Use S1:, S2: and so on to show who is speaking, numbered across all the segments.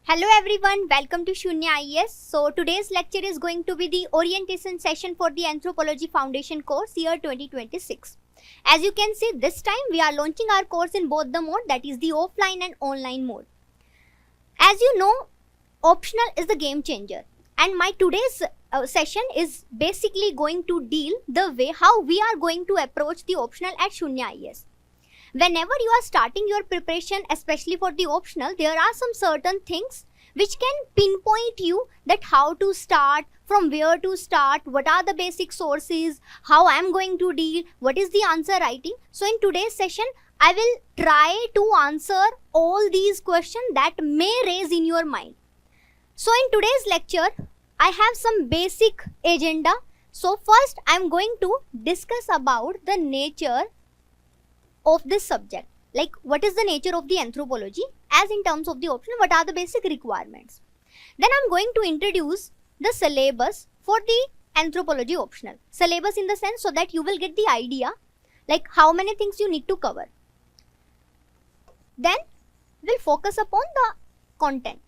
S1: Hello everyone, welcome to Shunya IES. So today's lecture is going to be the orientation session for the Anthropology Foundation course year 2026. As you can see, this time we are launching our course in both the mode, that is the offline and online mode. As you know, optional is the game changer, and my today's session is basically going to deal the way how we are going to approach the optional at Shunya IES. Whenever you are starting your preparation, especially for the optional, there are some certain things which can pinpoint you that how to start, from where to start, what are the basic sources, how I am going to deal, what is the answer writing. So in today's session, I will try to answer all these questions that may raise in your mind. So in today's lecture, I have some basic agenda. So first, I am going to discuss about the nature of this subject, like what is the nature of the anthropology, as in terms of the option, what are the basic requirements. Then I'm going to introduce the syllabus for the anthropology optional. Syllabus in the sense so that you will get the idea like how many things you need to cover. Then we'll focus upon the content.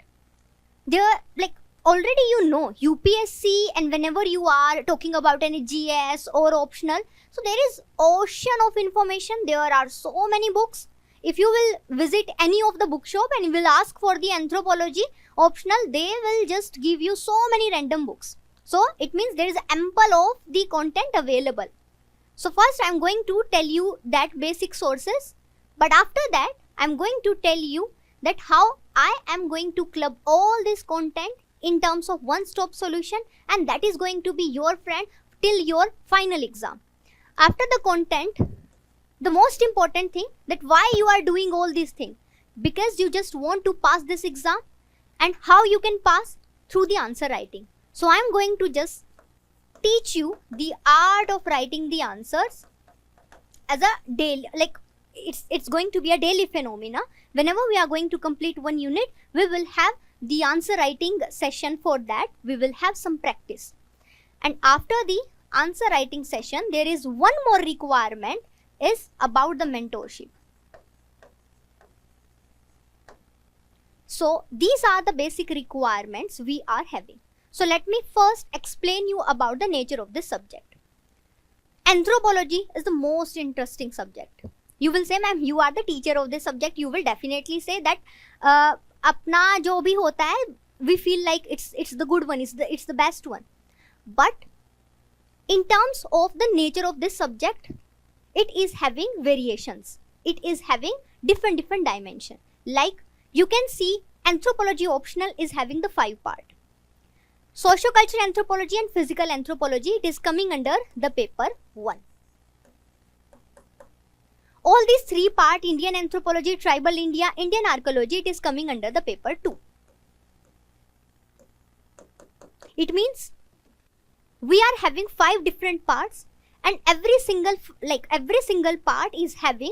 S1: There, like already you know UPSC, and whenever you are talking about any GS or optional, so there is ocean of information. There are so many books. If you will visit any of the bookshop and you will ask for the anthropology optional, they will just give you so many random books. So it means there is ample of the content available. So first I am going to tell you that basic sources, but after that I am going to tell you that how I am going to club all this content in terms of one-stop solution, and that is going to be your friend till your final exam. After the content, the most important thing, that why you are doing all these things, because you just want to pass this exam, and how you can pass through the answer writing. So I am going to just teach you the art of writing the answers as a daily, like it's going to be a daily phenomena. Whenever we are going to complete one unit, we will have the answer writing session. For that we will have some practice, and after the answer writing session there is one more requirement, is about the mentorship. So these are the basic requirements we are having. So let me first explain you about the nature of this subject. Anthropology is the most interesting subject. You will say, ma'am, you are the teacher of this subject. You will definitely say that अपना जो भी होता है, we feel like it's the good one, it's the best one. But in terms of the nature of this subject, it is having variations. It is having different dimension. Like you can see, anthropology optional is having the 5 part. Socio-cultural anthropology and physical anthropology, it is coming under the paper 1. All these 3 part, Indian anthropology, tribal India, Indian archaeology, it is coming under the paper 2. It means we are having 5 different parts, and every single part is having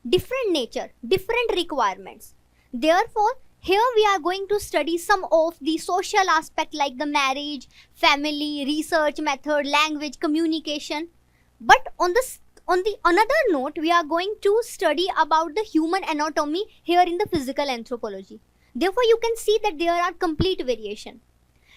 S1: different nature, different requirements. Therefore, here we are going to study some of the social aspect like the marriage, family, research method, language, communication. But on the another note, we are going to study about the human anatomy here in the physical anthropology. Therefore, you can see that there are complete variation.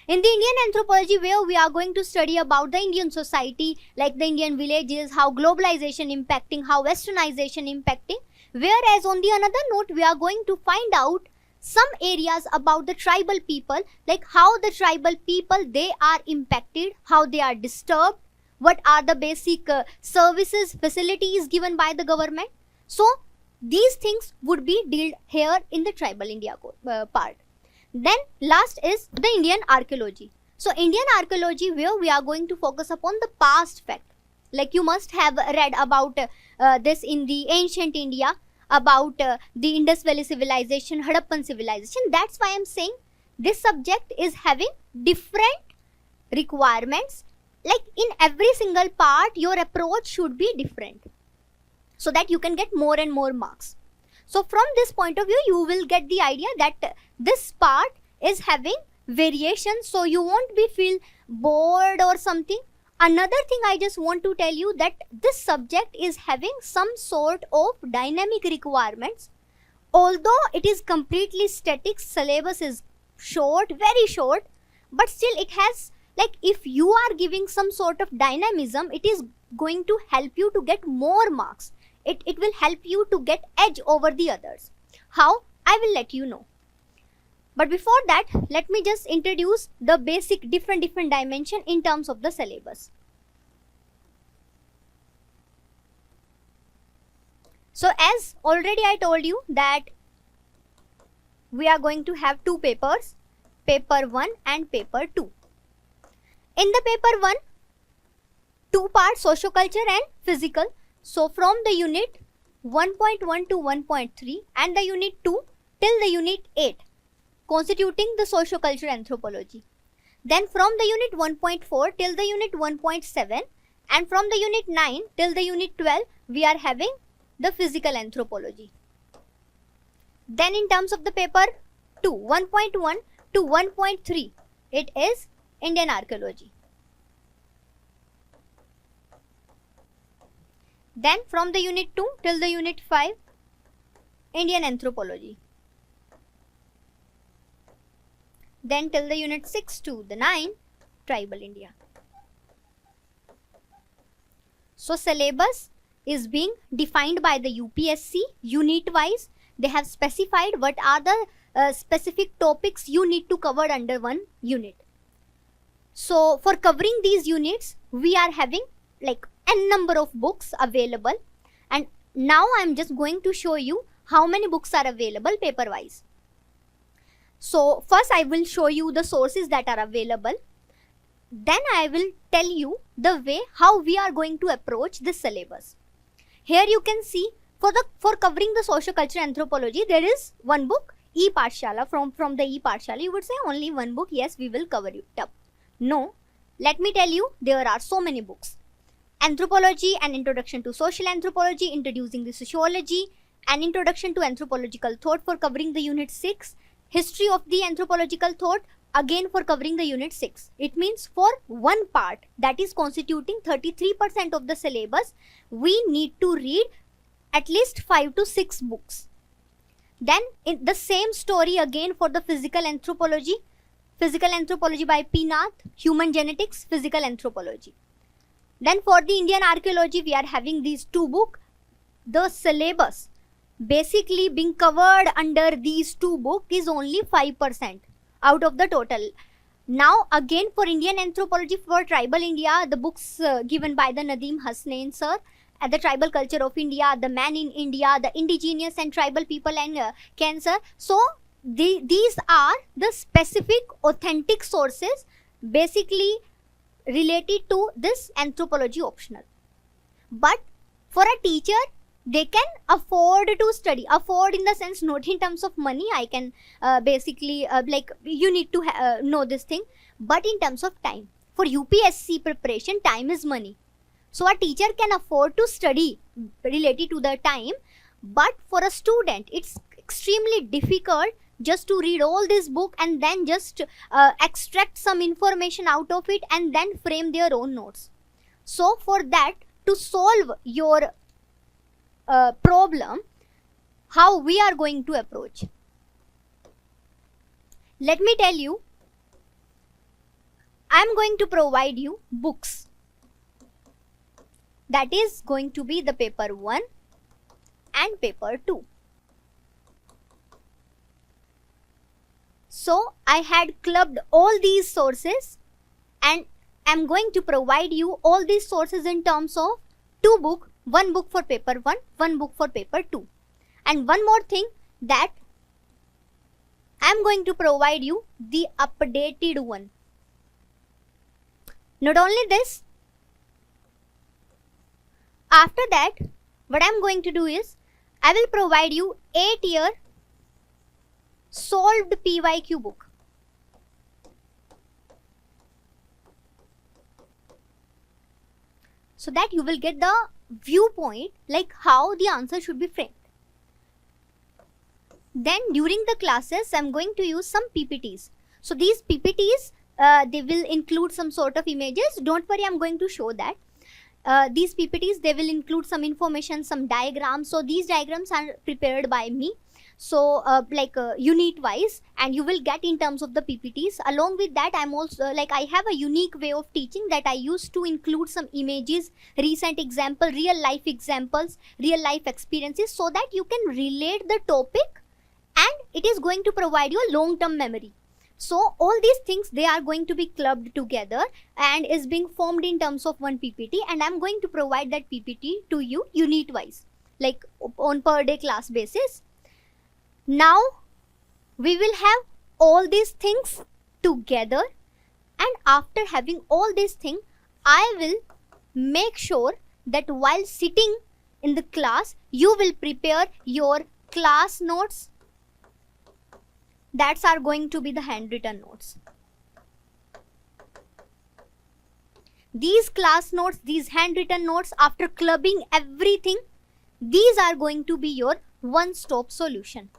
S1: In the Indian anthropology, where we are going to study about the Indian society, like the Indian villages, how globalization impacting, how westernization impacting. Whereas on the another note, we are going to find out some areas about the tribal people, like how the tribal people, they are impacted, how they are disturbed, what are the basic services, facilities given by the government. So these things would be dealt here in the tribal India part. Then last is the Indian archaeology. So Indian archaeology, where we are going to focus upon the past fact. Like you must have read about this in the ancient India, about the Indus Valley civilization, Harappan civilization. That's why I'm saying this subject is having different requirements. Like in every single part, your approach should be different, so that you can get more and more marks. So from this point of view, you will get the idea that this part is having variations, so you won't be feel bored or something. Another thing I just want to tell you, that this subject is having some sort of dynamic requirements. Although it is completely static, syllabus is short, very short, but still it has, like, if you are giving some sort of dynamism, it is going to help you to get more marks. It will help you to get edge over the others. How? I will let you know. But before that, let me just introduce the basic different dimension in terms of the syllabus. So as already I told you that we are going to have two papers, paper 1 and paper 2. In the paper 1, two parts, socio-culture and physical. So from the unit 1.1 to 1.3 and the unit 2 till the unit 8, constituting the socio-culture anthropology. Then from the unit 1.4 till the unit 1.7 and from the unit 9 till the unit 12, we are having the physical anthropology. Then in terms of the paper 2, 1.1 to 1.3, it is Indian archaeology. Then from the unit 2 till the unit 5, Indian anthropology. Then till the unit 6 to the 9, tribal India. So syllabus is being defined by the UPSC unit wise. They have specified what are the specific topics you need to cover under one unit. So for covering these units, we are having like n number of books available, and now I am just going to show you how many books are available paper wise. So first I will show you the sources that are available. Then I will tell you the way how we are going to approach this syllabus. Here you can see for covering the socio-cultural anthropology, there is one book, E-Pathshala. From the E-Pathshala, you would say only one book. Yes, we will cover it up. No, let me tell you, there are so many books. Anthropology, an introduction to social anthropology, introducing the sociology, an introduction to anthropological thought for covering the unit 6, history of the anthropological thought, again for covering the unit 6. It means for one part that is constituting 33% of the syllabus, we need to read at least 5 to 6 books. Then in the same story again for the physical anthropology by P. Nath, human genetics, physical anthropology. Then for the Indian archaeology, we are having these two books. The syllabus basically being covered under these two books is only 5% out of the total. Now again for Indian anthropology for tribal India, the books given by the Nadeem Hasnain sir, the tribal culture of India, the man in India, the indigenous and tribal people and cancer. So these are the specific authentic sources basically related to this anthropology optional. But for a teacher, they can afford to study. Afford in the sense not in terms of money. I can basically like you need to know this thing. But in terms of time, for UPSC preparation, time is money. So a teacher can afford to study related to the time. But for a student, it's extremely difficult just to read all this book and then just extract some information out of it and then frame their own notes. So for that, to solve your problem, how we are going to approach? Let me tell you, I am going to provide you books. That is going to be the paper 1 and paper 2. So I had clubbed all these sources and I'm going to provide you all these sources in terms of two books, one book for paper 1, one book for paper 2. And one more thing, that I'm going to provide you the updated one. Not only this, after that, what I'm going to do is, I will provide you 8-year solved PYQ book. So that you will get the viewpoint, like how the answer should be framed. Then during the classes, I'm going to use some PPTs. So these PPTs, they will include some sort of images. Don't worry, I'm going to show that. These PPTs, they will include some information, some diagrams. So these diagrams are prepared by me. So unit wise, and you will get in terms of the PPTs. Along with that, I'm also I have a unique way of teaching that I used to include some images, recent example, real life examples, real life experiences, so that you can relate the topic and it is going to provide you a long term memory. So all these things, they are going to be clubbed together and is being formed in terms of one PPT, and I'm going to provide that PPT to you unit wise, like on per day class basis. Now we will have all these things together, and after having all these things, I will make sure that while sitting in the class, you will prepare your class notes. That's are going to be the handwritten notes. These class notes, these handwritten notes, after clubbing everything, these are going to be your one-stop solution.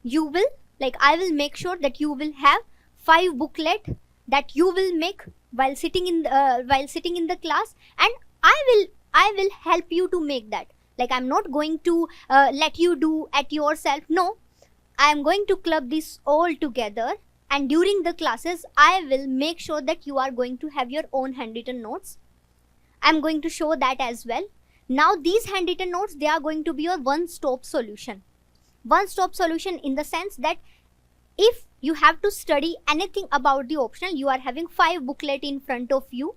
S1: You will, I will make sure that you will have 5 booklet that you will make while sitting in the class, and I will help you to make that. I'm not going to let you do at yourself. No, I am going to club this all together, and during the classes I will make sure that you are going to have your own handwritten notes. I am going to show that as well. Now these handwritten notes, they are going to be your one-stop solution. One-stop solution in the sense that if you have to study anything about the optional, you are having 5 booklet in front of you,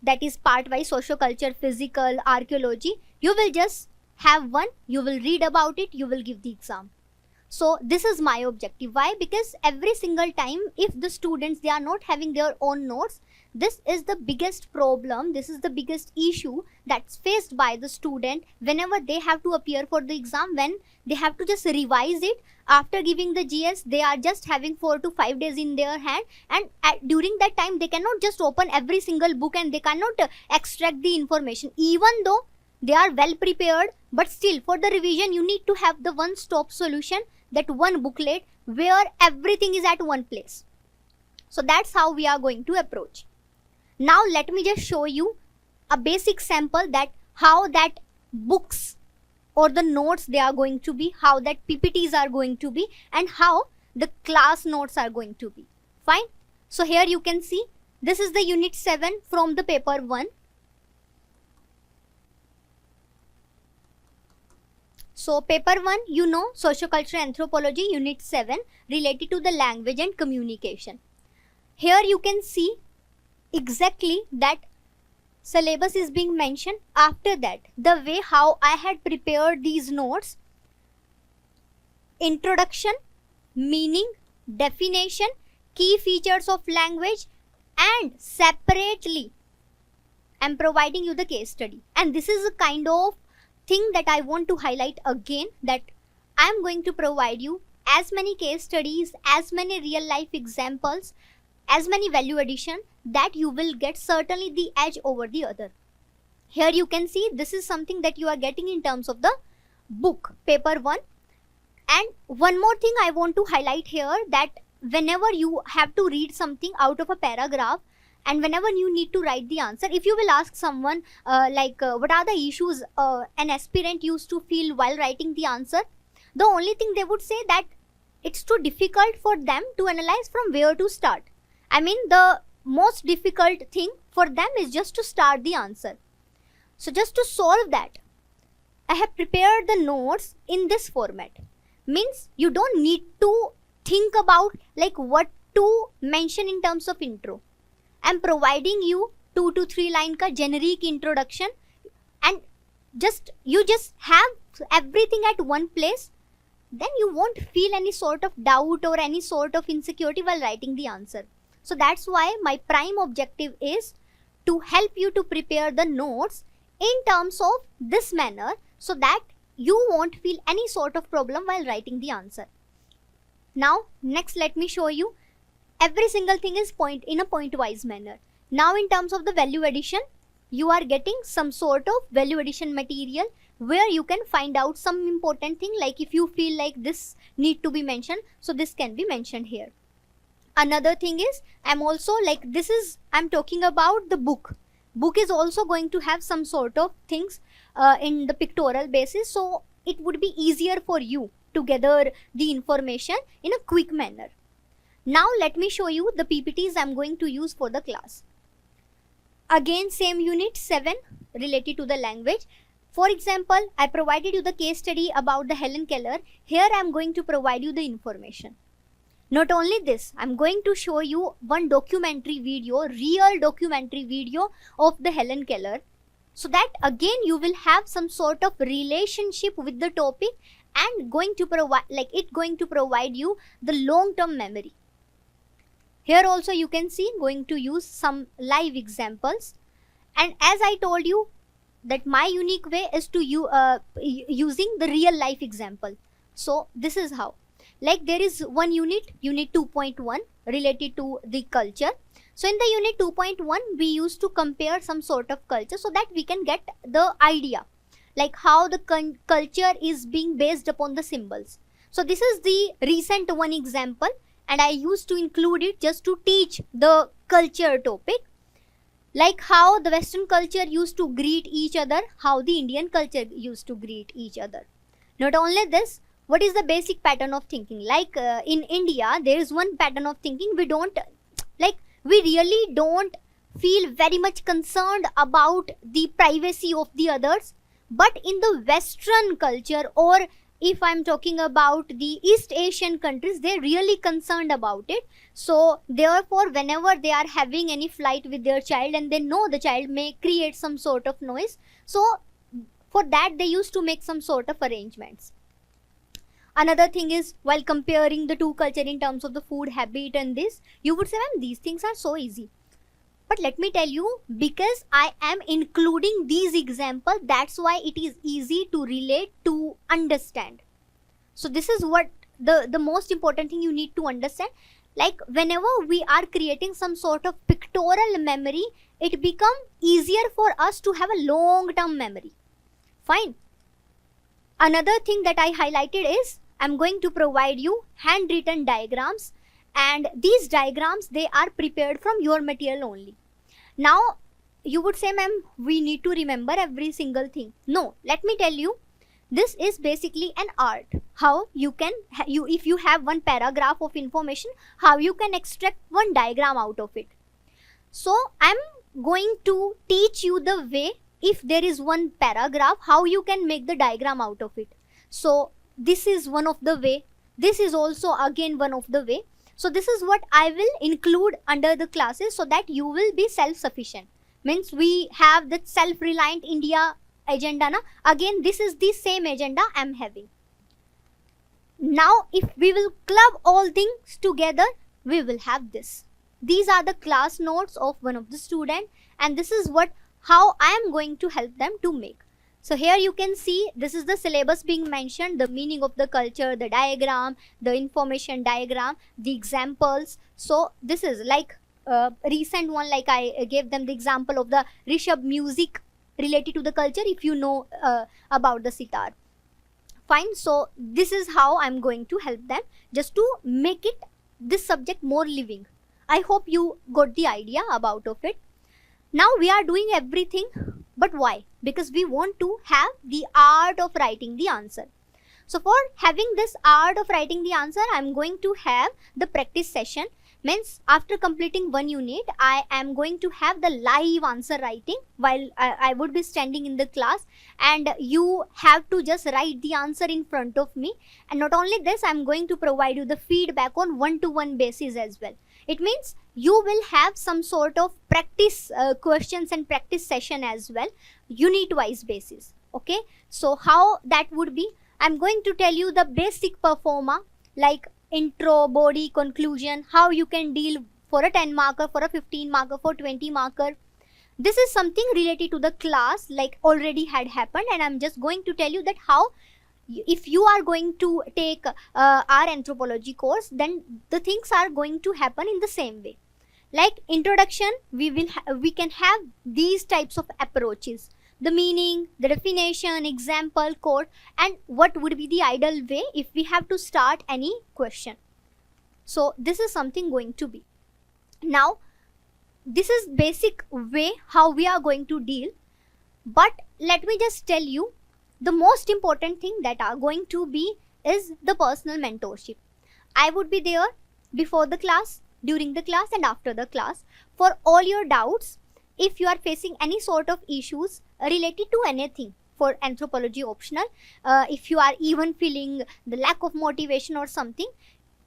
S1: that is part wise, socio-culture, physical, archaeology. You will just have one, you will read about it, you will give the exam. So this is my objective. Why? Because every single time, if the students, they are not having their own notes, this is the biggest problem, this is the biggest issue that's faced by the student whenever they have to appear for the exam, when they have to just revise it. After giving the GS, they are just having 4 to 5 days in their hand, and during that time they cannot just open every single book and they cannot extract the information. Even though they are well prepared, but still for the revision you need to have the one-stop solution, that one booklet where everything is at one place. So that's how we are going to approach. Now let me just show you a basic sample that how that books or the notes they are going to be, how that PPTs are going to be, and how the class notes are going to be. Fine. So here you can see this is the unit 7 from the paper 1. So paper 1, you know, sociocultural anthropology, unit 7, related to the language and communication. Here you can see exactly that syllabus is being mentioned. After that, the way how I had prepared these notes: introduction, meaning, definition, key features of language, and separately I'm providing you the case study. And this is a kind of thing that I want to highlight again, that I'm going to provide you as many case studies, as many real life examples, as many value addition, that you will get certainly the edge over the other. Here you can see this is something that you are getting in terms of the book, paper 1. And one more thing I want to highlight here, that whenever you have to read something out of a paragraph, and whenever you need to write the answer, if you will ask someone what are the issues an aspirant used to feel while writing the answer, the only thing they would say that it's too difficult for them to analyze from where to start. I mean, the most difficult thing for them is just to start the answer. So just to solve that, I have prepared the notes in this format. Means you don't need to think about what to mention in terms of intro. I'm providing you 2 to 3 line ka generic introduction, and you just have everything at one place. Then you won't feel any sort of doubt or any sort of insecurity while writing the answer. So that's why my prime objective is to help you to prepare the notes in terms of this manner, so that you won't feel any sort of problem while writing the answer. Now next, let me show you every single thing is in a point wise manner. Now in terms of the value addition, you are getting some sort of value addition material where you can find out some important thing, like if you feel like this need to be mentioned, so this can be mentioned here. Another thing is, I'm also like, I'm talking about the book. Book is also going to have some sort of things in the pictorial basis, so it would be easier for you to gather the information in a quick manner. Now let me show you the PPTs I'm going to use for the class. Again, same unit 7 related to the language. For example, I provided you the case study about the Helen Keller. Here I am going to provide you the information. Not only this, I am going to show you one documentary video, real documentary video of the Helen Keller, so that again you will have some sort of relationship with the topic and going to provide you the long-term memory. Here also you can see going to use some live examples, and as I told you that my unique way is to using the real life example. So this is how, like there is one unit 2.1 related to the culture. So in the unit 2.1 we used to compare some sort of culture so that we can get the idea like how the culture is being based upon the symbols. So this is the recent one example, and I used to include it just to teach the culture topic, like how the Western culture used to greet each other, how the Indian culture used to greet each other. Not only this, what is the basic pattern of thinking? Like in India, there is one pattern of thinking. We really don't feel very much concerned about the privacy of the others. But in the Western culture, or if I'm talking about the East Asian countries, they're really concerned about it. So therefore, whenever they are having any flight with their child and they know the child may create some sort of noise, so for that they used to make some sort of arrangements. Another thing is, while comparing the two culture in terms of the food habit and this, you would say, ma'am, these things are so easy. But let me tell you, because I am including these examples, that's why it is easy to relate, to understand. So this is what the most important thing you need to understand. Like whenever we are creating some sort of pictorial memory, it becomes easier for us to have a long-term memory. Fine. Another thing that I highlighted is, I'm going to provide you handwritten diagrams, and these diagrams, they are prepared from your material only. Now you would say, ma'am, we need to remember every single thing. No, let me tell you, this is basically an art. How you can, if you have one paragraph of information, how you can extract one diagram out of it. So I'm going to teach you the way, if there is one paragraph, how you can make the diagram out of it. So this is one of the way. This is also again one of the way. So this is what I will include under the classes so that you will be self-sufficient. Means we have the self-reliant India agenda. Na? Again, this is the same agenda I am having. Now, if we will club all things together, we will have this. These are the class notes of one of the student, and this is how I am going to help them to make. So here you can see, this is the syllabus being mentioned, the meaning of the culture, the diagram, the information diagram, the examples. So this is like a recent one, like I gave them the example of the Rishabh music related to the culture, if you know about the sitar. Fine. So this is how I'm going to help them just to make it, this subject, more living. I hope you got the idea about of it. Now we are doing everything, but why? Because we want to have the art of writing the answer. So for having this art of writing the answer, I'm going to have the practice session. Means after completing one unit, I am going to have the live answer writing while I would be standing in the class, and you have to just write the answer in front of me. And not only this, I'm going to provide you the feedback on one-to-one basis as well. It means you will have some sort of practice questions and practice session as well, unit-wise basis. Okay, so how that would be? I'm going to tell you the basic performa, like intro, body, conclusion, how you can deal for a 10 marker, for a 15 marker, for 20 marker. This is something related to the class, like already had happened, and I'm just going to tell you that how, if you are going to take our anthropology course, then the things are going to happen in the same way. Like introduction, we can have these types of approaches: the meaning, the definition, example, quote, and what would be the ideal way if we have to start any question. So this is something going to be. Now this is basic way how we are going to deal, but let me just tell you the most important thing that are going to be is the personal mentorship. I would be there before the class, during the class and after the class for all your doubts. If you are facing any sort of issues related to anything for anthropology optional, if you are even feeling the lack of motivation or something,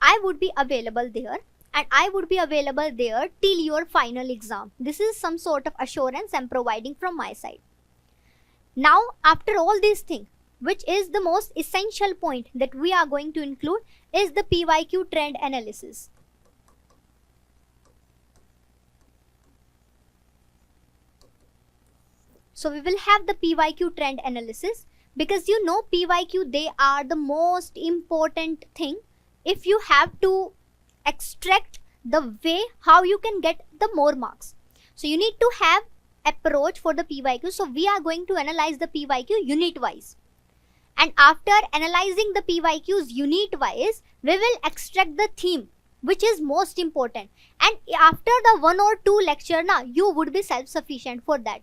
S1: I would be available there, and I would be available there till your final exam. This is some sort of assurance I'm providing from my side. Now after all these things, which is the most essential point that we are going to include is the PYQ trend analysis. So we will have the PYQ trend analysis, because you know PYQ, they are the most important thing if you have to extract the way how you can get the more marks. So you need to have approach for the PYQ. So we are going to analyze the PYQ unit wise, and after analyzing the PYQs unit wise, we will extract the theme which is most important, and after the 1 or 2 lecture now you would be self sufficient for that.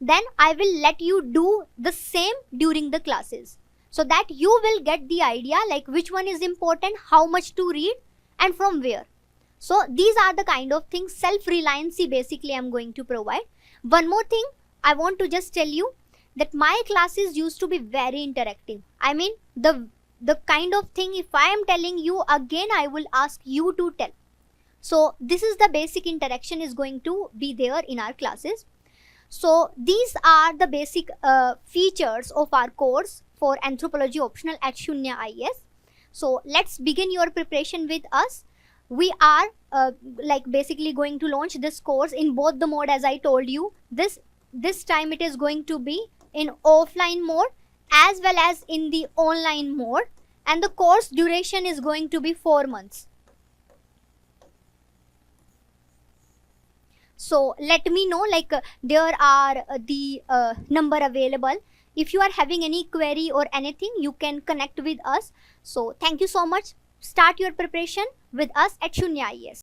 S1: Then I will let you do the same during the classes, so that you will get the idea like which one is important, how much to read and from where. So these are the kind of things, self-reliancy basically I'm going to provide. One more thing I want to just tell you, that my classes used to be very interactive. I mean the kind of thing, if I am telling you again, I will ask you to tell. So this is the basic interaction is going to be there in our classes. So these are the basic features of our course for anthropology optional at Shunya IAS. So let's begin your preparation with us. We are like basically going to launch this course in both the mode, as I told you. This time it is going to be in offline mode as well as in the online mode, and the course duration is going to be 4 months. So let me know, like there are the number available. If you are having any query or anything, you can connect with us. So thank you so much. Start your preparation with us at Shunya IAS.